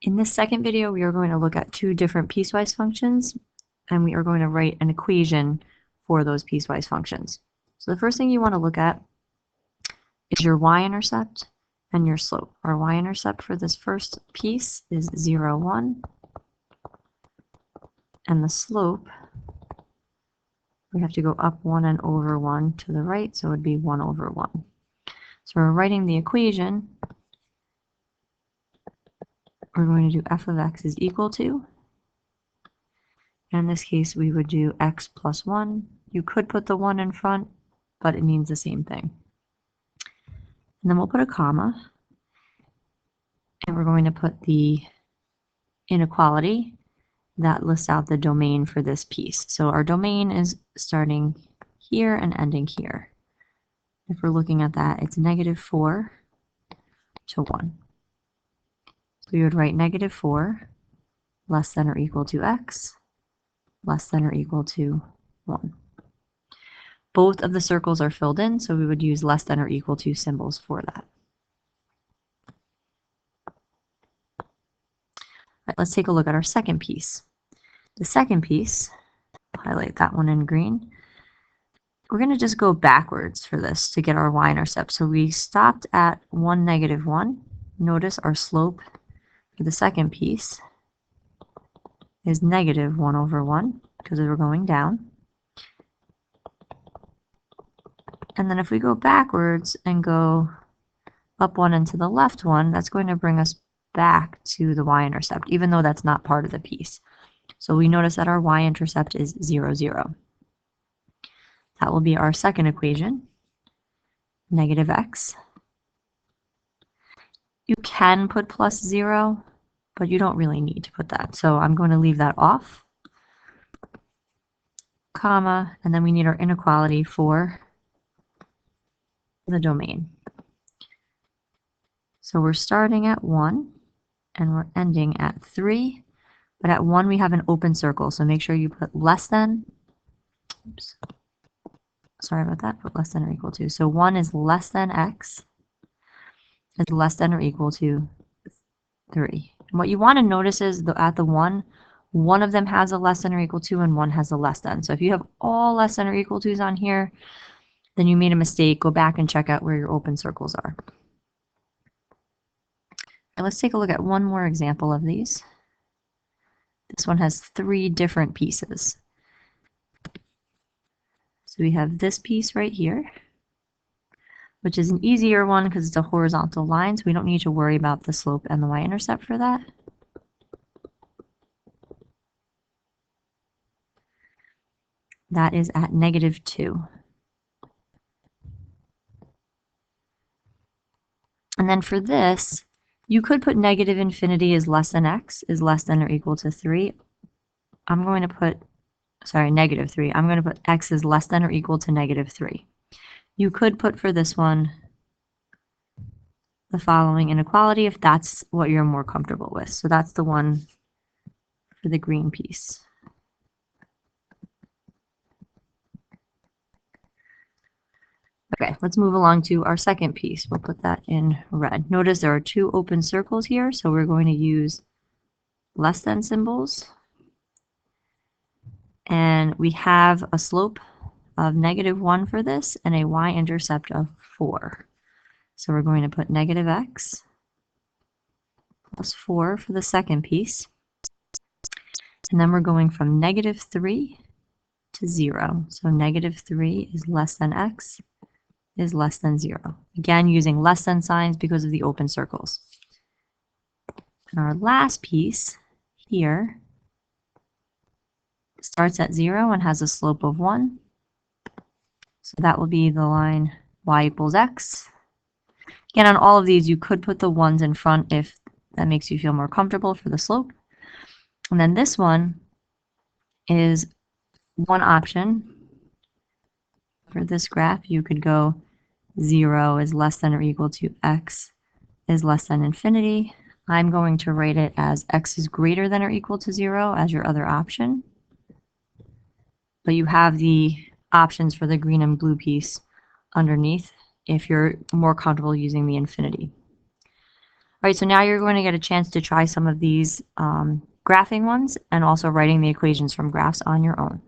In this second video, we are going to look at two different piecewise functions, and we are going to write an equation for those piecewise functions. So the first thing you want to look at is your y-intercept and your slope. Our y-intercept for this first piece is 0, 1, and the slope, we have to go up 1 and over 1 to the right, so it would be 1 over 1. So we're writing the equation. We're going to do f of x is equal to, and in this case we would do x plus 1. You could put the 1 in front, but it means the same thing. And then we'll put a comma, and we're going to put the inequality that lists out the domain for this piece. So our domain is starting here and ending here. If we're looking at that, it's -4 to 1. So we would write -4 less than or equal to x less than or equal to 1. Both of the circles are filled in, so we would use less than or equal to symbols for that. All right, let's take a look at our second piece. The second piece, I'll highlight that one in green. We're going to just go backwards for this to get our y-intercept. So we stopped at 1, -1. Notice our slope for the second piece is -1 over 1 because we were going down. And then if we go backwards and go up 1 and to the left 1, that's going to bring us back to the y-intercept, even though that's not part of the piece. So we notice that our y-intercept is 0, 0. That will be our second equation, -x. You can put plus 0, but you don't really need to put that. So I'm going to leave that off, comma, and then we need our inequality for the domain. So we're starting at 1, and we're ending at 3. But at 1, we have an open circle, so make sure you put less than. Oops. Sorry about that, put less than or equal to. So 1 is less than x, is less than or equal to 3. And what you want to notice is at the 1, one of them has a less than or equal to and one has a less than. So if you have all less than or equal to's on here, then you made a mistake. Go back and check out where your open circles are. And let's take a look at one more example of these. This one has 3 different pieces. So we have this piece right here, which is an easier one because it's a horizontal line, so we don't need to worry about the slope and the y-intercept for that. That is at -2. And then for this, you could put negative infinity is less than x is less than or equal to 3. I'm going to put, sorry, -3. I'm going to put x is less than or equal to -3. You could put for this one the following inequality if that's what you're more comfortable with. So that's the one for the green piece. Okay, let's move along to our second piece. We'll put that in red. Notice there are 2 open circles here, so we're going to use less than symbols. And we have a slope of -1 for this and a y-intercept of 4. So we're going to put -x plus 4 for the second piece. And then we're going from -3 to 0. So -3 is less than x is less than 0. Again, using less than signs because of the open circles. And our last piece here starts at 0 and has a slope of 1. So that will be the line y equals x. Again, on all of these, you could put the 1s in front if that makes you feel more comfortable for the slope. And then this one is one option. For this graph, you could go 0 is less than or equal to x is less than infinity. I'm going to write it as x is greater than or equal to 0 as your other option. But you have the options for the green and blue piece underneath if you're more comfortable using the infinity. right, so now you're going to get a chance to try some of these graphing ones and also writing the equations from graphs on your own.